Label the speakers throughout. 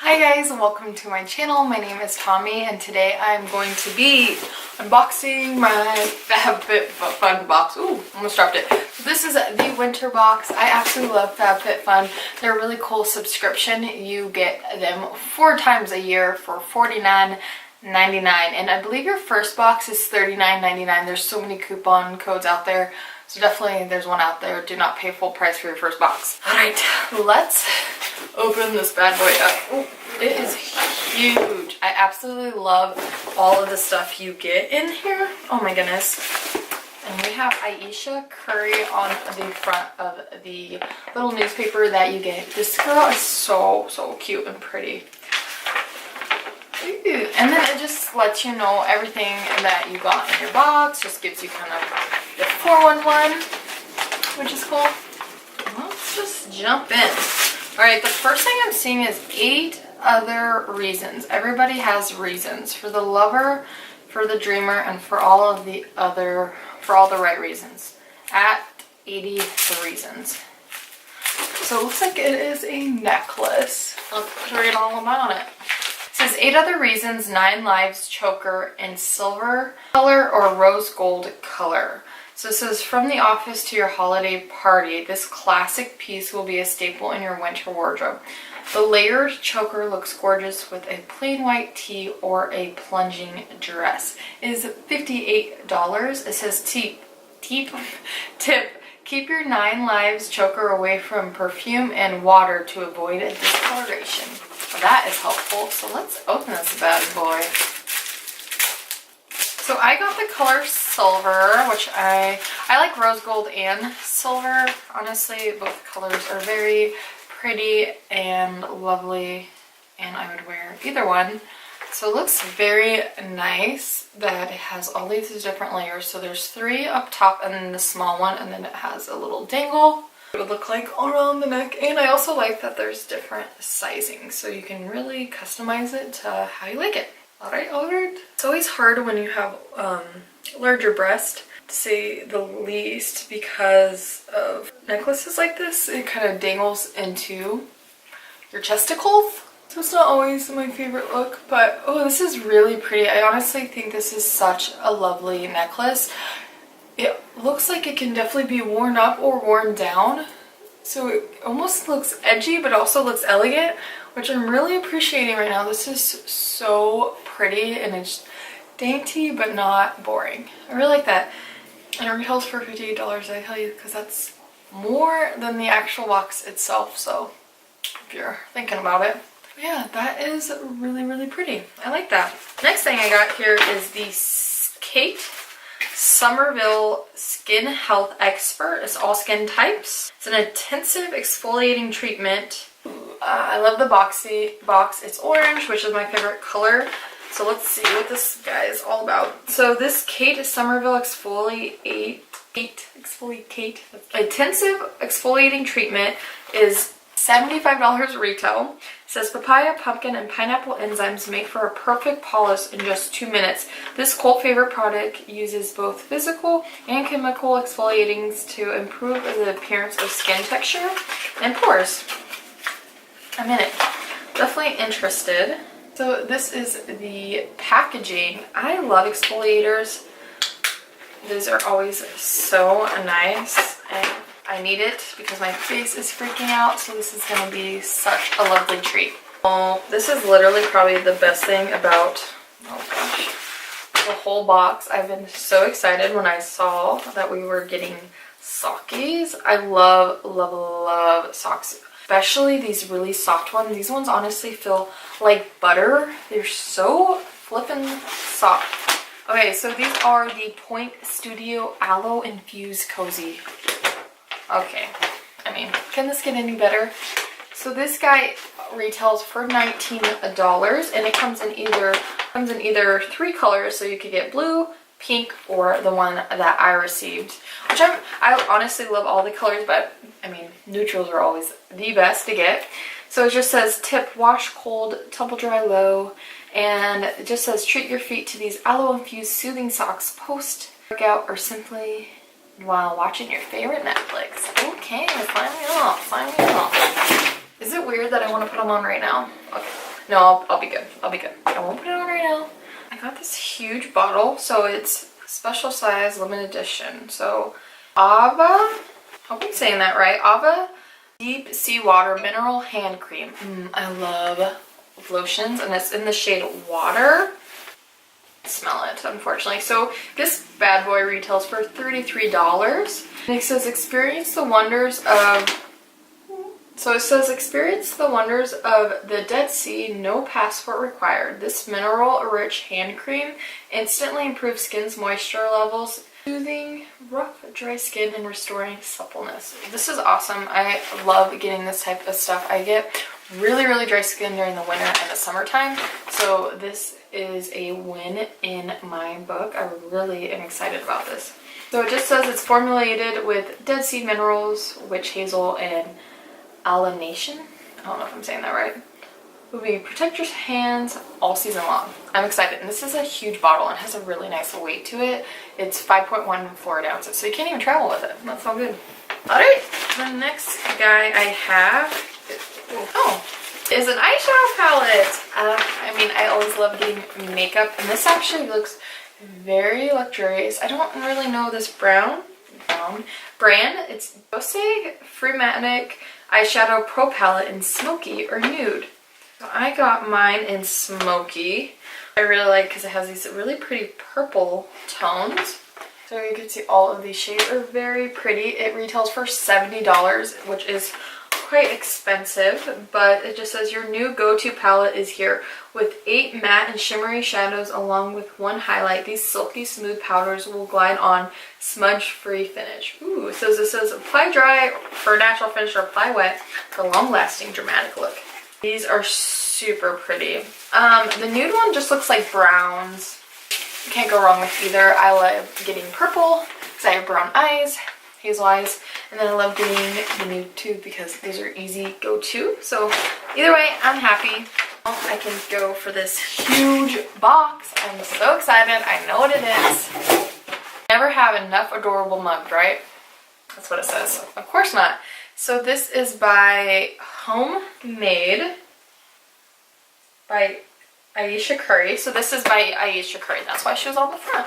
Speaker 1: Hi guys, welcome to my channel. My name is Tommie and today I'm going to be unboxing my Fab Fit Fun box. Ooh, almost dropped it. So this is the winter box. I absolutely love Fab Fit Fun. They're a really cool subscription. You get them 4 times a year for $49.99, and I believe your first box is $39.99. There's so many coupon codes out there. So definitely there's one out there. Do not pay full price for your first box. Alright, let's open this bad boy up. Ooh, it is huge. I absolutely love all of the stuff you get in here. Oh my goodness. And we have Ayesha curry on the front of the little newspaper that you get. This girl is so cute and pretty. Ooh. And then it just lets you know everything that you got in your box. Just gives you kind of the 411, which is cool. Let's just jump in. Alright, the first thing I'm seeing is 8 other reasons. Everybody has reasons. For the lover, for the dreamer, and for all the right reasons. At 80 reasons. So it looks like it is a necklace. Let's read all about it. It says 8 other reasons, 9 lives choker in silver color or rose gold color. So it says, from the office to your holiday party, this classic piece will be a staple in your winter wardrobe. The layered choker looks gorgeous with a plain white tee or a plunging dress. It is $58. It says tip, keep your 9 lives choker away from perfume and water to avoid discoloration. Well, that is helpful. So let's open this bad boy. So I got the color silver, which I like rose gold and silver. Honestly, both colors are very pretty and lovely, and I would wear either one. So it looks very nice that it has all these different layers. So there's 3 up top and then the small one, and then it has a little dangle. It would look like around the neck, and I also like that there's different sizing, so you can really customize it to how you like it. Alright. It's always hard when you have larger breast, to say the least, because of necklaces like this. It kind of dangles into your chesticles. So it's not always my favorite look, but oh, this is really pretty. I honestly think this is such a lovely necklace. It looks like it can definitely be worn up or worn down. So it almost looks edgy, but also looks elegant, which I'm really appreciating right now. This is so pretty, and it's dainty but not boring. I really like that. And it retails for $58, I tell you, because that's more than the actual box itself. So if you're thinking about it. But yeah, that is really pretty. I like that. Next thing I got here is the Kate Somerville Skin Health Expert. It's all skin types. It's an intensive exfoliating treatment. I love the box. It's orange, which is my favorite color. So let's see what this guy is all about. So this Kate Somerville Exfoliate Intensive Exfoliating Treatment is $75 retail. It says papaya, pumpkin, and pineapple enzymes make for a perfect polish in just 2 minutes. This cult favorite product uses both physical and chemical exfoliatings to improve the appearance of skin texture and pores. I'm in it. Definitely interested. So this is the packaging. I love exfoliators. These are always so nice, and I need it because my face is freaking out, so this is going to be such a lovely treat. Oh, this is literally probably the best thing about, oh gosh, the whole box. I've been so excited when I saw that we were getting sockies. I love socks. Especially these really soft ones. These ones honestly feel like butter. They're so flippin' soft. Okay, so these are the Pointe Studio Aloe Infused Cozy. Okay, I mean, can this get any better? So this guy retails for $19, and it comes in either 3 colors, so you could get blue, pink, or the one that I received, which I honestly love all the colors, but I mean, neutrals are always the best to get. So it just says tip, wash cold, tumble dry low, and it just says treat your feet to these aloe infused soothing socks post workout or simply while watching your favorite Netflix. Okay, sign me off. Is it weird that I want to put them on right now? Okay. No, I'll be good. I'll be good. I won't put it on right now. I got this huge bottle, so it's special size, limited edition. So AHAVA, hope I'm saying that right. AHAVA Deep Seawater Mineral Hand Cream. I love lotions, and it's in the shade Water. Smell it, unfortunately. So this bad boy retails for $33. And it says experience the wonders of the Dead Sea, no passport required. This mineral-rich hand cream instantly improves skin's moisture levels, soothing rough, dry skin and restoring suppleness. This is awesome. I love getting this type of stuff. I get really, really dry skin during the winter and the summertime, so this is a win in my book. I really am excited about this. So it just says it's formulated with Dead Sea minerals, witch hazel, and allanation. I don't know if I'm saying that right. Will be protect your hands all season long. I'm excited, and this is a huge bottle and has a really nice weight to it. It's 5.1 fluid ounces, so you can't even travel with it. That's all good. All right, the next guy I have is an eyeshadow palette. I mean, I always love getting makeup, and this actually looks very luxurious. I don't really know this brand. It's DOUCCE Freematic Eyeshadow Pro Palette in Smoky or Nude. So I got mine in Smoky. I really like because it has these really pretty purple tones. So you can see all of these shades are very pretty. It retails for $70, which is quite expensive, but it just says your new go-to palette is here with 8 matte and shimmery shadows along with 1 highlight. These silky smooth powders will glide on smudge-free finish. Ooh, it says apply dry for a natural finish or apply wet for long-lasting dramatic look. These are super pretty. The nude one just looks like browns. You can't go wrong with either. I love getting purple because I have brown eyes, hazel eyes, and then I love getting the nude too because those are easy go-to. So either way, I'm happy. I can go for this huge box. I'm so excited. I know what it is. Never have enough adorable mugs, right? That's what it says. Of course not. So this is by Homemade by Ayesha. So this is by Ayesha. That's why she was on the front.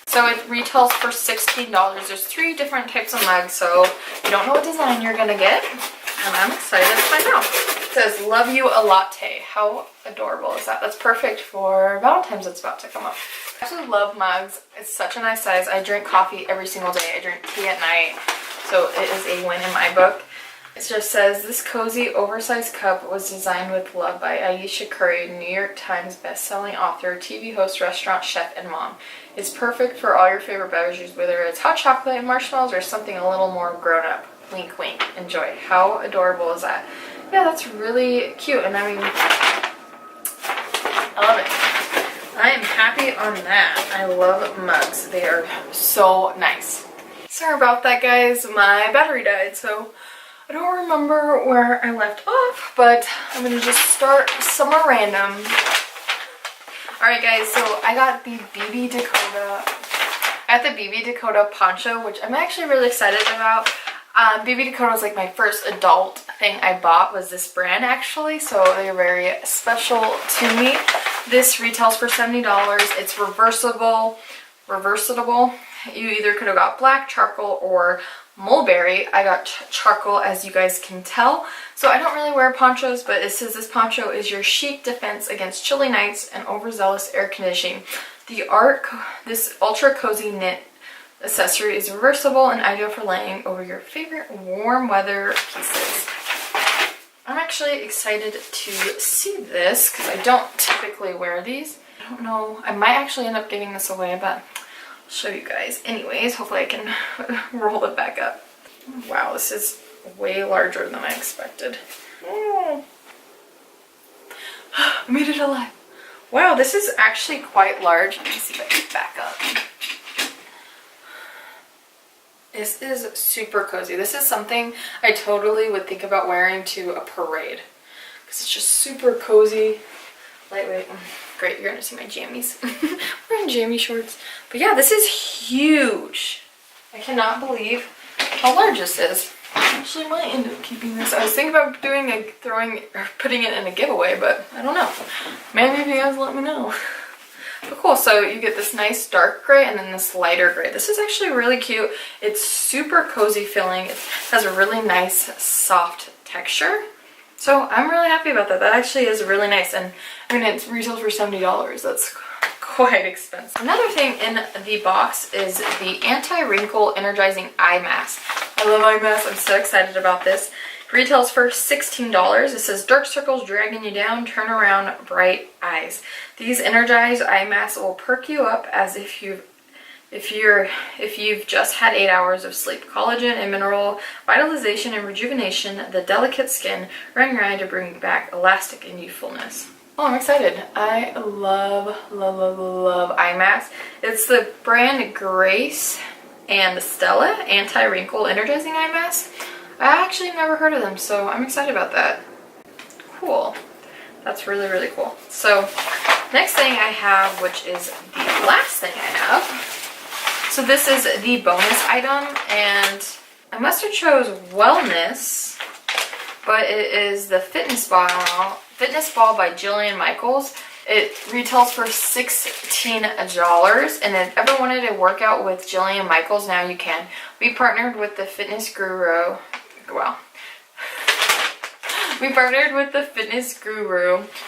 Speaker 1: So it retails for $16. There's 3 different types of mugs, so you don't know what design you're gonna get, and I'm excited to find out. It says, love you a latte. How adorable is that? That's perfect for Valentine's that's about to come up. I actually love mugs. It's such a nice size. I drink coffee every single day. I drink tea at night, so it is a win in my book. It just says, this cozy, oversized cup was designed with love by Ayesha Curry, New York Times best-selling author, TV host, restaurant chef, and mom. It's perfect for all your favorite beverages, whether it's hot chocolate and marshmallows or something a little more grown-up. Wink, wink. Enjoy. How adorable is that? Yeah, that's really cute, and I mean, I love it. I am happy on that. I love mugs. They are so nice. Sorry about that, guys. My battery died, so I don't remember where I left off, but I'm going to just start somewhere random. Alright guys, so I got the BB Dakota Poncho, which I'm actually really excited about. BB Dakota was like my first adult thing I bought was this brand actually, so they're very special to me. This retails for $70. It's reversible. You either could have got black, charcoal, or mulberry. I got charcoal, as you guys can tell. So I don't really wear ponchos, but it says this poncho is your chic defense against chilly nights and overzealous air conditioning. This ultra cozy knit accessory is reversible and ideal for laying over your favorite warm weather pieces. I'm actually excited to see this because I don't typically wear these. I don't know. I might actually end up giving this away, but I'll show you guys. Anyways, hopefully I can roll it back up. Wow, this is way larger than I expected. Oh. I made it alive. Wow, this is actually quite large. Let me see if I can back up. This is super cozy. This is something I totally would think about wearing to a parade. Because it's just super cozy, lightweight. Great, you're gonna see my jammies. We're in jammy shorts. But yeah, this is huge. I cannot believe how large this is. Actually might end up keeping this. I was thinking about putting it in a giveaway, but I don't know. Maybe if you guys let me know. But cool, so you get this nice dark gray and then this lighter gray. This is actually really cute. It's super cozy feeling. It has a really nice soft texture. So I'm really happy about that. That actually is really nice. And I mean, it retails for $70. That's quite expensive. Another thing in the box is the Anti-Wrinkle Energizing Eye Mask. I love eye masks. I'm so excited about this. It retails for $16. It says dark circles dragging you down, turn around, bright eyes. These energized eye masks will perk you up as if you've just had 8 hours of sleep. Collagen and mineral vitalization and rejuvenation, the delicate skin, run your eye to bring back elastic and youthfulness. Oh, I'm excited. I love, love, love, love eye masks. It's the brand Grace and Stella Anti-Wrinkle Energizing Eye Mask. I actually have never heard of them, so I'm excited about that. Cool. That's really, really cool. So, next thing I have, which is the last thing I have. So this is the bonus item, and I must have chose Wellness, but it is the Fitness Ball by Jillian Michaels. It retails for $16, and if ever wanted to work out with Jillian Michaels, now you can. We partnered with the fitness guru,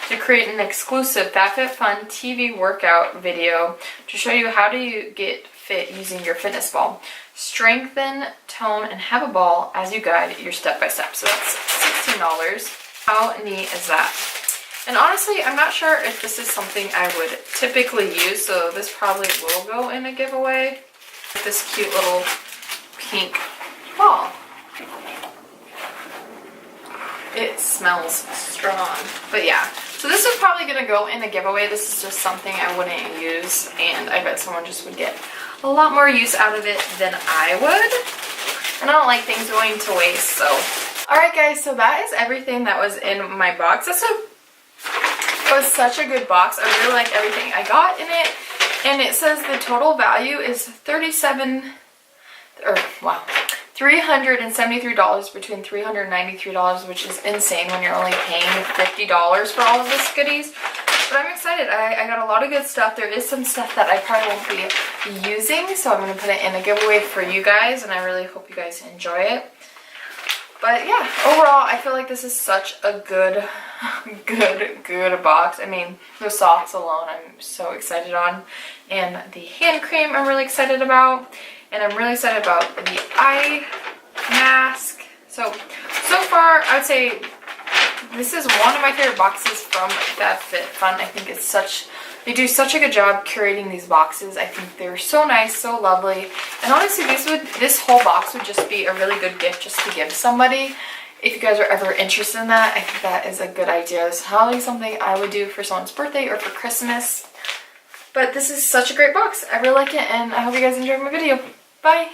Speaker 1: to create an exclusive FabFitFun TV workout video to show you how to get fit using your fitness ball. Strengthen, tone, and have a ball as you guide your step-by-step. So that's $16. How neat is that? And honestly, I'm not sure if this is something I would typically use, so this probably will go in a giveaway. This cute little pink ball. It smells strong, but yeah. So this is probably gonna go in a giveaway. This is just something I wouldn't use, and I bet someone just would get a lot more use out of it than I would. And I don't like things going to waste, so. Alright guys, so that is everything that was in my box. It was such a good box. I really like everything I got in it. And it says the total value is $373, between $393, which is insane when you're only paying $50 for all of this goodies. But I'm excited. I got a lot of good stuff. There is some stuff that I probably won't be using, so I'm going to put it in a giveaway for you guys, and I really hope you guys enjoy it. But yeah, overall, I feel like this is such a good box. I mean, the socks alone, I'm so excited on. And the hand cream, I'm really excited about. And I'm really excited about the eye mask. So far, I would say this is one of my favorite boxes from FabFitFun. I think it's they do such a good job curating these boxes. I think they're so nice, so lovely. And honestly, this whole box would just be a really good gift just to give somebody. If you guys are ever interested in that, I think that is a good idea. It's probably something I would do for someone's birthday or for Christmas. But this is such a great box. I really like it, and I hope you guys enjoyed my video. Bye!